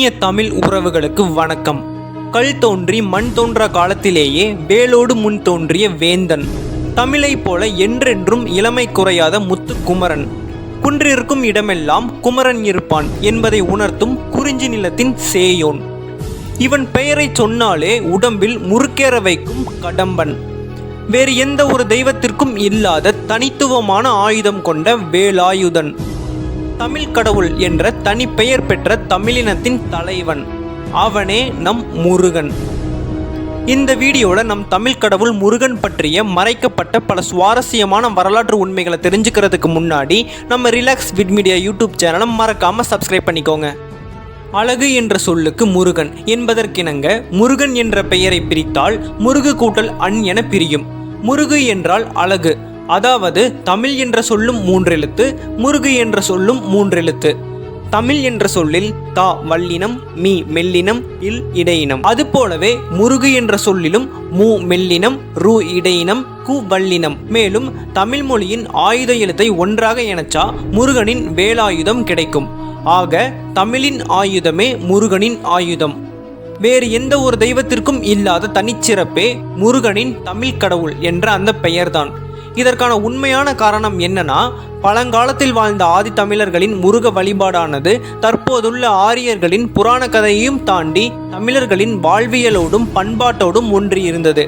இனிய தமிழ் உறவுகளுக்கு வணக்கம். கல் தோன்றி மண் தோன்றா காலத்திலேயே வேலோடு முன் தோன்றிய வேந்தன், தமிழைப் போல என்றென்றும் இளமை குறையாத முத்துக்குமரன், குன்றிருக்கும் இடமெல்லாம் குமரன் இருப்பான் என்பதை உணர்த்தும் குறிஞ்சி நிலத்தின் சேயோன். இவன் பெயரை சொன்னாலே உடம்பில் முறுக்கேற வைக்கும் கடம்பன். வேறு எந்த ஒரு தெய்வத்திற்கும் இல்லாத தனித்துவமான ஆயுதம் கொண்ட வேலாயுதன், தமிழ் கடவுள் என்ற தனி பெயர் பெற்ற தமிழினத்தின் தலைவன், அவனே நம் முருகன். இந்த வீடியோல நம் தமிழ் கடவுள் முருகன் பற்றிய மறைக்கப்பட்ட பல சுவாரஸ்யமான வரலாற்று உண்மைகளை தெரிஞ்சுக்கிறதுக்கு முன்னாடி நம்ம ரிலாக்ஸ் வித் மீடியா யூடியூப் சேனலை மறக்காம சப்ஸ்கிரைப் பண்ணிக்கோங்க. அழகு என்ற சொல்லுக்கு முருகன் என்பதற்கிணங்க முருகன் என்ற பெயரை பிரித்தால் முருகு கூட்டல் அன் என பிரியும். முருகு என்றால் அழகு, அதாவது தமிழ் என்ற சொல்லும் 3 எழுத்து, முருகு என்ற சொல்லும் 3 எழுத்து. தமிழ் என்ற சொல்லில் தா வல்லினம், மீ மெல்லினம், இல் இடையினம். அதுபோலவே முருகு என்ற சொல்லிலும் மூ மெல்லினம், ரு இடையினம், கு வல்லினம். மேலும் தமிழ் மொழியின் ஆயுத எழுத்தை ஒன்றாக இணைச்சா முருகனின் வேலாயுதம் கிடைக்கும். ஆக தமிழின் ஆயுதமே முருகனின் ஆயுதம். வேறு எந்த ஒரு தெய்வத்திற்கும் இல்லாத தனிச்சிறப்பே முருகனின் தமிழ் கடவுள் என்ற அந்த பெயர்தான். இதற்கான உண்மையான காரணம் என்னன்னா, பழங்காலத்தில் வாழ்ந்த ஆதி தமிழர்களின் முருக வழிபாடானது தற்போதுள்ள ஆரியர்களின் புராண கதையையும் தாண்டி தமிழர்களின் வாழ்வியலோடும் பண்பாட்டோடும் ஒன்றி இருந்தது.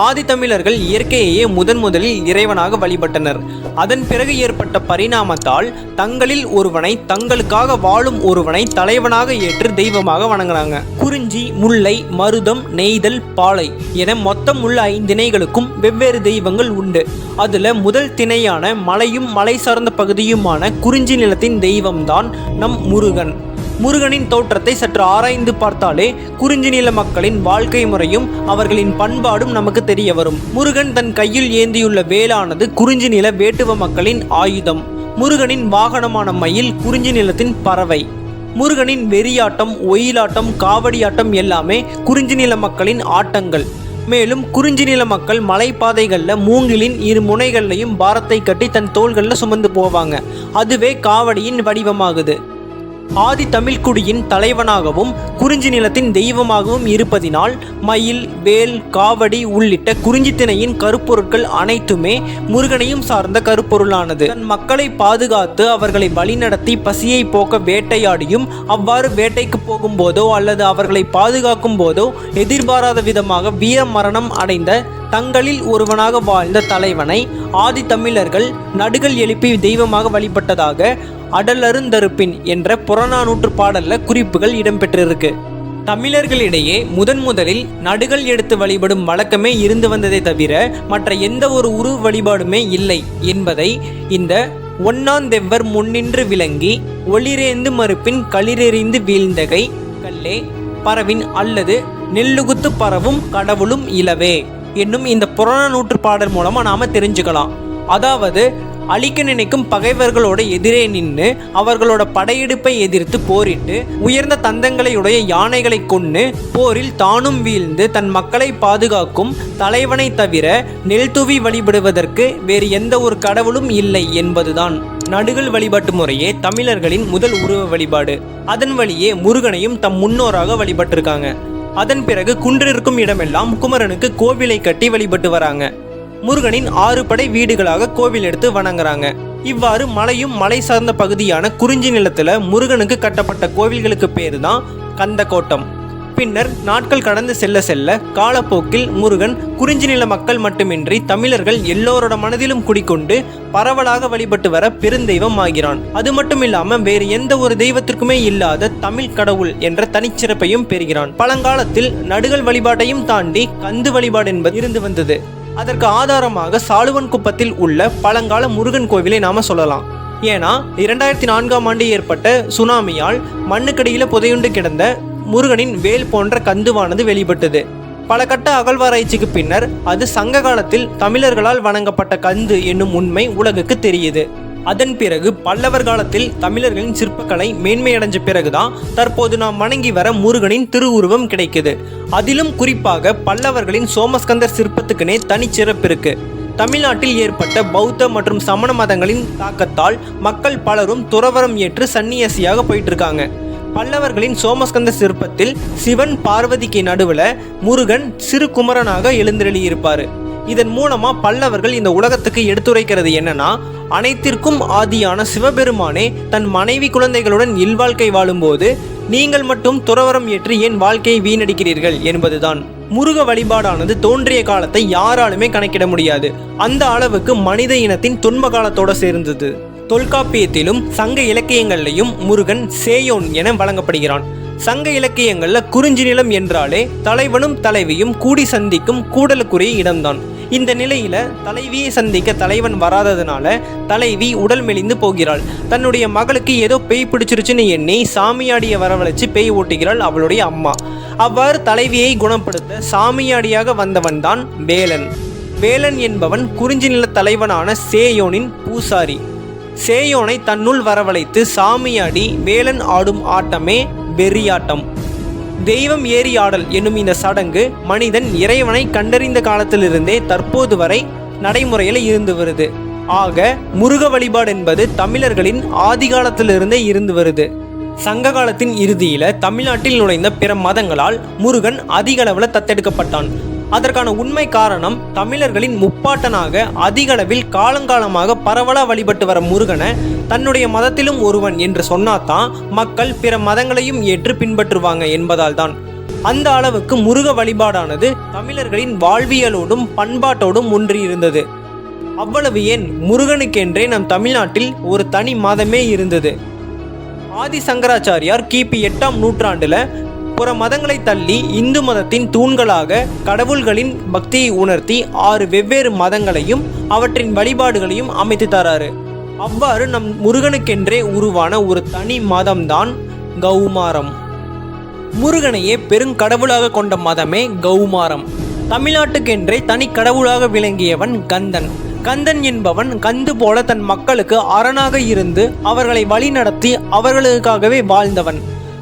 ஆதி தமிழர்கள் இயற்கையையே முதலில் இறைவனாக வழிபட்டனர். அதன் பிறகு ஏற்பட்ட பரிணாமத்தால் தங்களில் ஒருவனை, தங்களுக்காக வாழும் ஒருவனை தலைவனாக ஏற்று தெய்வமாக வணங்கினாங்க. குறிஞ்சி, முல்லை, மருதம், நெய்தல், பாலை என மொத்தம் உள்ள 5 திணைகளுக்கும் வெவ்வேறு தெய்வங்கள் உண்டு. அதுல முதல் திணையான மலையும் மலை சார்ந்த பகுதியுமான குறிஞ்சி நிலத்தின் தெய்வம்தான் நம் முருகன். முருகனின் தோற்றத்தை சற்று ஆராய்ந்து பார்த்தாலே குறிஞ்சி நில மக்களின் வாழ்க்கை முறையும் அவர்களின் பண்பாடும் நமக்கு தெரிய வரும். முருகன் தன் கையில் ஏந்தியுள்ள வேலானது குறிஞ்சி நில வேட்டுவ மக்களின் ஆயுதம். முருகனின் வாகனமான மயில் குறிஞ்சி நிலத்தின் பறவை. முருகனின் வெறியாட்டம், ஒயிலாட்டம், காவடியாட்டம் எல்லாமே குறிஞ்சி நில மக்களின் ஆட்டங்கள். மேலும் குறிஞ்சி நில மக்கள் மலைப்பாதைகளில் மூங்கிலின் 2 முனைகள்லையும் பாரத்தை கட்டி தன் தோள்களில் சுமந்து போவாங்க. அதுவே காவடியின் வடிவமாகுது. ஆதி தமிழ்குடியின் தலைவனாகவும் குறிஞ்சி நிலத்தின் தெய்வமாகவும் இருப்பதினால் மயில், வேல், காவடி உள்ளிட்ட குறிஞ்சி திணையின் கருப்பொருட்கள் அனைத்துமே முருகனையும் சார்ந்த கருப்பொருளானது. தன் மக்களை பாதுகாத்து அவர்களை வழிநடத்தி பசியை போக்க வேட்டையாடியும், அவ்வாறு வேட்டைக்கு போகும்போதோ அல்லது அவர்களை பாதுகாக்கும் போதோ எதிர்பாராத விதமாக வீர மரணம் அடைந்த தங்களில் ஒருவனாக வாழ்ந்த தலைவனை ஆதி தமிழர்கள் நடுகள் எழுப்பி தெய்வமாக வழிபட்டதாக அடலருந்தருப்பின் என்ற புறநானூற்று பாடல்ல குறிப்புகள் இடம்பெற்றிருக்கு. தமிழர்களிடையே முதலில் நடுகள் எடுத்து வழிபடும் வழக்கமே இருந்து வந்ததை தவிர மற்ற எந்த ஒரு உருவ வழிபாடுமே இல்லை என்பதை இந்த ஒன்னாந்தெவ்வர் முன்னின்று விளங்கி ஒளிரேந்து மறுப்பின் களிரெறிந்து வீழ்ந்தகை கல்லே பரவின் அல்லது நெல்லுகுத்து பரவும் கடவுளும் இலவே என்னும் இந்த புறநானூற்று பாடல் மூலமா நாம தெரிஞ்சுக்கலாம். அதாவது அழிக்க நினைக்கும் பகைவர்களோட எதிரே நின்று அவர்களோட படையெடுப்பை எதிர்த்து போரிட்டு உயர்ந்த தந்தங்களையுடைய யானைகளை கொண்டு போரில் தானும் வீழ்ந்து தன் மக்களை பாதுகாக்கும் தலைவனை தவிர நெல் தூவி வழிபடுவதற்கு வேறு எந்த ஒரு கடவுளும் இல்லை என்பதுதான் நடுகள் வழிபாட்டு முறையே தமிழர்களின் முதல் உருவ வழிபாடு. அதன் வழியே முருகனையும் தம் முன்னோராக வழிபட்டிருக்காங்க. அதன் பிறகு குன்றிருக்கும் இடமெல்லாம் குமரனுக்கு கோவிலை கட்டி வழிபட்டு வராங்க. முருகனின் 6 படை வீடுகளாக கோவில் எடுத்து வணங்குறாங்க. இவ்வாறு மலையும் மலை சார்ந்த பகுதியான குறிஞ்சி நிலத்துல முருகனுக்கு கட்டப்பட்ட கோவில்களுக்கு பேரு தான் கந்தக்கோட்டம். பின்னர் நாட்கள் கடந்து செல்ல காலப்போக்கில் முருகன் குறிஞ்சி நில மக்கள் மட்டுமின்றி தமிழர்கள் எல்லோரோட மனதிலும் குடிக்கொண்டு பரவலாக வழிபட்டு வர பெருந்தெய்வம் ஆகிறான். அது மட்டும் இல்லாம வேறு எந்த ஒரு தெய்வத்திற்குமே இல்லாத தமிழ் கடவுள் என்ற தனிச்சிறப்பையும் பெறுகிறான். பழங்காலத்தில் நடுகள் வழிபாட்டையும் தாண்டி கந்து வழிபாடு என்பது இருந்து வந்தது. அதற்கு ஆதாரமாக சாலுவன் குப்பத்தில் உள்ள பழங்கால முருகன் கோவிலை நாம சொல்லலாம். ஏன்னா 2004ஆம் ஆண்டு ஏற்பட்ட சுனாமியால் மண்ணுக்கடியில புதையுண்டு கிடந்த முருகனின் வேல் போன்ற கந்துவானது வெளிப்பட்டது. பல கட்ட அகழ்வாராய்ச்சிக்கு பின்னர் அது சங்க காலத்தில் தமிழர்களால் வணங்கப்பட்ட கந்து என்னும் உண்மை உலகுக்கு தெரியுது. அதன் பிறகு பல்லவர் காலத்தில் தமிழர்களின் சிற்பக்கலை மேன்மையடைஞ்ச பிறகுதான் தற்போது நாம் வணங்கி வர முருகனின் திருவுருவம் கிடைக்குது. அதிலும் குறிப்பாக பல்லவர்களின் சோமஸ்கந்தர் சிற்பத்துக்குனே தனிச்சிறப்பு இருக்கு. தமிழ்நாட்டில் ஏற்பட்ட பௌத்த மற்றும் சமண மதங்களின் தாக்கத்தால் மக்கள் பலரும் துறவரம் ஏற்று சன்னியாசியாக போயிட்டு இருக்காங்க. பல்லவர்களின் சோமஸ்கந்த சிற்பத்தில் சிவன் பார்வதிக்கு நடுவுல முருகன் சிறு குமரனாக எழுந்தருளியிருப்பாரு. இதன் மூலமா பல்லவர்கள் இந்த உலகத்துக்கு எடுத்துரைக்கிறது என்னன்னா, அனைத்திற்கும் ஆதியான சிவபெருமானே தன் மனைவி குழந்தைகளுடன் இல்வாழ்க்கை வாழும்போது நீங்கள் மட்டும் துறவரம் ஏற்று என் வாழ்க்கையை வீணடிக்கிறீர்கள் என்பதுதான். முருக வழிபாடானது தோன்றிய காலத்தை யாராலுமே கணக்கிட முடியாது. அந்த அளவுக்கு மனித இனத்தின் துன்ப காலத்தோட சேர்ந்தது. தொல்காப்பியத்திலும் சங்க இலக்கியங்களிலும் முருகன் சேயோன் என வழங்கப்படுகிறான். சங்க இலக்கியங்கள்ல குறிஞ்சி நிலம் என்றாலே தலைவனும் தலைவியும் கூடி சந்திக்கும் கூடலுக்குரிய இடம்தான். இந்த நிலையில தலைவியை சந்திக்க தலைவன் வராததுனால தலைவி உடல் மெலிந்து போகிறாள். தன்னுடைய மகளுக்கு ஏதோ பேய் பிடிச்சிருச்சுன்னு எண்ணி சாமியாடியை வரவழைச்சு பேய் ஓட்டுகிறாள் அவளுடைய அம்மா. அவ்வாறு தலைவியை குணப்படுத்த சாமியாடியாக வந்தவன் தான் வேலன். வேலன் என்பவன் குறிஞ்சி நில தலைவனான சேயோனின் பூசாரி. சேயோனை தன்னுள் வரவழைத்து சாமியாடி வேலன் ஆடும் ஆட்டமே வெறியாட்டம். தெய்வம் ஏறி ஆடல் என்னும் இந்த சடங்கு மனிதன் இறைவனை கண்டறிந்த காலத்திலிருந்தே தற்போது வரை நடைமுறையில் இருந்து வருது. ஆக முருக வழிபாடு என்பது தமிழர்களின் ஆதி காலத்திலிருந்தே இருந்து வருது. சங்க காலத்தின் இறுதியில தமிழ்நாட்டில் நுழைந்த பிற மதங்களால் முருகன் அதிக அளவில் தத்தெடுக்கப்பட்டான். அதற்கான உண்மை காரணம், தமிழர்களின் முப்பாட்டனாக அதிக அளவில் காலங்காலமாக பரவலாக வழிபட்டு வர முருகனை தன்னுடைய மதத்திலும் ஒருவன் என்று சொன்னாதான் மக்கள் பிற மதங்களையும் ஏற்று பின்பற்றுவாங்க என்பதால் தான். அந்த அளவுக்கு முருக வழிபாடானது தமிழர்களின் வாழ்வியலோடும் பண்பாட்டோடும் ஒன்றியிருந்தது. அவ்வளவு ஏன், முருகனுக்கென்றே நம் தமிழ்நாட்டில் ஒரு தனி மதமே இருந்தது. ஆதி சங்கராச்சாரியார் கிபி 8ஆம் நூற்றாண்டுல புற மதங்களை தள்ளி இந்து மதத்தின் தூண்களாக கடவுள்களின் பக்தியை உணர்த்தி 6 வெவ்வேறு மதங்களையும் அவற்றின் வழிபாடுகளையும் அமைத்து தராரு. அவ்வாறு நம் முருகனுக்கென்றே உருவான ஒரு தனி மதம்தான் கௌமாரம். முருகனையே பெருங்கடவுளாக கொண்ட மதமே கௌமாரம். தமிழ்நாட்டுக்கென்றே தனி கடவுளாக விளங்கியவன் கந்தன். கந்தன் என்பவன் கந்து போல தன் மக்களுக்கு அரணாக இருந்து அவர்களை வழிநடத்தி அவர்களுக்காகவே வாழ்ந்தவன்.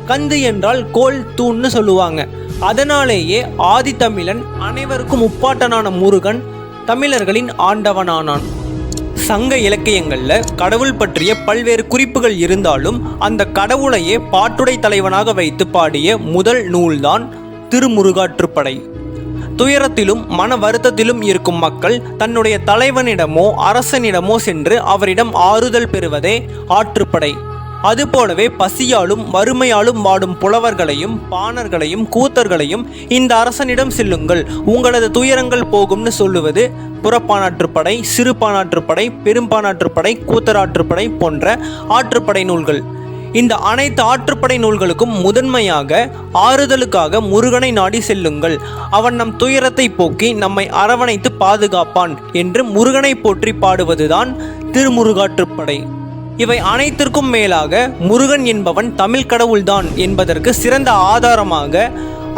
கந்து என்றால் கோல் தூண்னு சொல்லுவாங்க. அதனாலேயே ஆதி தமிழன் அனைவருக்கும் முப்பாட்டனான முருகன் தமிழர்களின் ஆண்டவனானான். சங்க இலக்கியங்கள்ல கடவுள் பற்றிய பல்வேறு குறிப்புகள் இருந்தாலும் அந்த கடவுளையே பாட்டுடை தலைவனாக வைத்து பாடிய முதல் நூல்தான் திருமுருகாற்றுப்படை. துயரத்திலும் மன வருத்தத்திலும் இருக்கும் மக்கள் தன்னுடைய தலைவனிடமோ அரசனிடமோ சென்று அவரிடம் ஆறுதல் பெறுவதே ஆற்றுப்படை. அதுபோலவே பசியாலும் வறுமையாலும் வாடும் புலவர்களையும் பாணர்களையும் கூத்தர்களையும் இந்த அரசனிடம் செல்லுங்கள், உங்களது துயரங்கள் போகும்னு சொல்லுவது புறப்பானாற்றுப்படை, சிறுபானாற்றுப்படை, பெரும்பானாற்றுப்படை, கூத்தராற்றுப்படை போன்ற ஆற்றுப்படை நூல்கள். இந்த அனைத்து ஆற்றுப்படை நூல்களுக்கும் முதன்மையாக ஆறுதலுக்காக முருகனை நாடி செல்லுங்கள், அவன் நம் துயரத்தை போக்கி நம்மை அரவணைத்து பாதுகாப்பான் என்று முருகனை போற்றி பாடுவதுதான் திருமுருகாற்றுப்படை. இவை அனைத்திற்கும் மேலாக முருகன் என்பவன் தமிழ் கடவுள்தான் என்பதற்கு சிறந்த ஆதாரமாக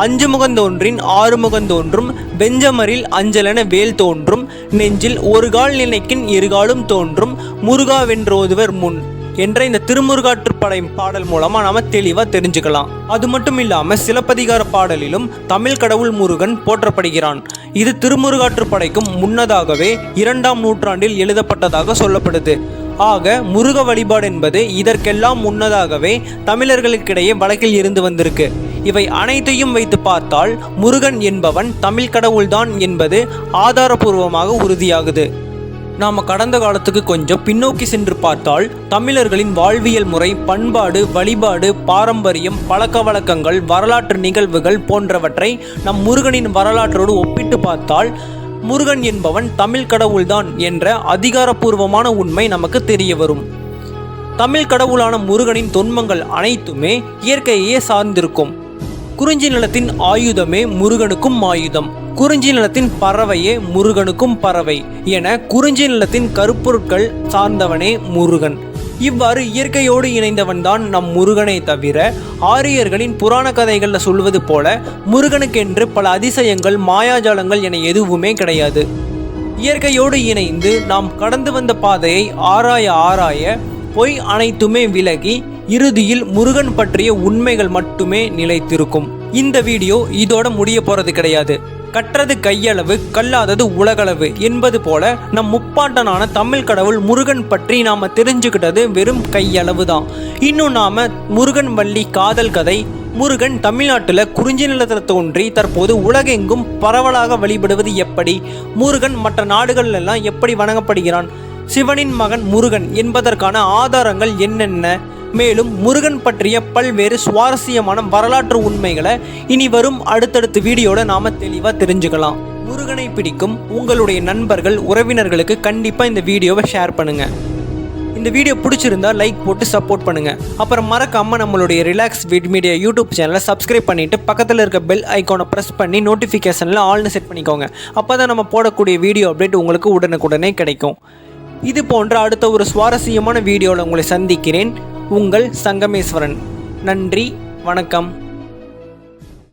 5 முகந்தோன்றின் 6 முகந்தோன்றும், வெஞ்சமரில் அஞ்சலென வேல் தோன்றும், நெஞ்சில் ஒரு கால் நினைக்கின் இருகாலும் தோன்றும், முருகாவென்றோதுவர் முன் என்ற இந்த திருமுருகாற்றுப்படை பாடல் மூலமா நாம தெளிவா தெரிஞ்சுக்கலாம். அது மட்டும் இல்லாம சிலப்பதிகார பாடலிலும் தமிழ் கடவுள் முருகன் போற்றப்படுகிறான். இது திருமுருகாற்றுப்படைக்கும் முன்னதாகவே 2ஆம் நூற்றாண்டில் எழுதப்பட்டதாக சொல்லப்படுது. ஆக முருக வழிபாடு என்பது இதற்கெல்லாம் முன்னதாகவே தமிழர்களுக்கிடையே வழக்கில் இருந்து வந்திருக்கு. இவை அனைத்தையும் வைத்து பார்த்தால் முருகன் என்பவன் தமிழ் கடவுள்தான் என்பது ஆதாரபூர்வமாக உறுதியாகுது. நாம் கடந்த காலத்துக்கு கொஞ்சம் பின்னோக்கி சென்று பார்த்தால் தமிழர்களின் வாழ்வியல் முறை, பண்பாடு, வழிபாடு, பாரம்பரியம், பழக்க வழக்கங்கள், வரலாற்று நிகழ்வுகள் போன்றவற்றை நம் முருகனின் வரலாற்றோடு ஒப்பிட்டு பார்த்தால் முருகன் என்பவன் தமிழ் கடவுள்தான் என்ற அதிகாரப்பூர்வமான உண்மை நமக்கு தெரிய வரும். தமிழ் கடவுளான முருகனின் தொன்மங்கள் அனைத்துமே இயற்கையே சார்ந்திருக்கும். குறிஞ்சி நிலத்தின் ஆயுதமே முருகனுக்கும் ஆயுதம், குறிஞ்சி நிலத்தின் பறவையே முருகனுக்கும் பறவை என குறிஞ்சி நிலத்தின் கருப்பொருட்கள் சார்ந்தவனே முருகன். இவ்வாறு இயற்கையோடு இணைந்தவன்தான் நம் முருகனை தவிர ஆரியர்களின் புராண கதைகளில் சொல்வது போல முருகனுக்கென்று பல அதிசயங்கள், மாயாஜாலங்கள் என எதுவுமே கிடையாது. இயற்கையோடு இணைந்து நாம் கடந்து வந்த பாதையை ஆராய பொய் அனைத்துமே விலகி இறுதியில் முருகன் பற்றிய உண்மைகள் மட்டுமே நிலைத்திருக்கும். இந்த வீடியோ இதோட முடிய போறது கிடையாது. கற்றது கையளவு கல்லாதது உலகளவு என்பது போல நம் முப்பாட்டனான தமிழ் கடவுள் முருகன் பற்றி நாம தெரிஞ்சுக்கிட்டது வெறும் கையளவு தான். இன்னும் நாம முருகன் வள்ளி காதல் கதை, முருகன் தமிழ்நாட்டில் குறிஞ்சி நிலத்தில் தோன்றி தற்போது உலகெங்கும் பரவலாக வழிபடுவது எப்படி, முருகன் மற்ற நாடுகள் எல்லாம் எப்படி வணங்கப்படுகிறான், சிவனின் மகன் முருகன் என்பதற்கான ஆதாரங்கள் என்னென்ன, மேலும் முருகன் பற்றிய பல்வேறு சுவாரஸ்யமான வரலாற்று உண்மைகளை இனி வரும் அடுத்தடுத்த வீடியோட நாம தெளிவாக தெரிஞ்சுக்கலாம். முருகனை பிடிக்கும் உங்களுடைய நண்பர்கள் உறவினர்களுக்கு கண்டிப்பாக இந்த வீடியோவை ஷேர் பண்ணுங்க. இந்த வீடியோ பிடிச்சிருந்தா லைக் போட்டு சப்போர்ட் பண்ணுங்க. அப்புறம் மறக்காம நம்மளுடைய ரிலாக்ஸ் விட் மீடியா யூடியூப் சேனலை சப்ஸ்கிரைப் பண்ணிட்டு பக்கத்தில் இருக்க பெல் ஐக்கானை ப்ரெஸ் பண்ணி நோட்டிஃபிகேஷனில் ஆல்னு செட் பண்ணிக்கோங்க. அப்போ தான் நம்ம போடக்கூடிய வீடியோ அப்டேட் உங்களுக்கு உடனுக்குடனே கிடைக்கும். இது போன்ற அடுத்த ஒரு சுவாரஸ்யமான வீடியோவில் உங்களை சந்திக்கிறேன். உங்கள் சங்கமேஸ்வரன். நன்றி, வணக்கம்.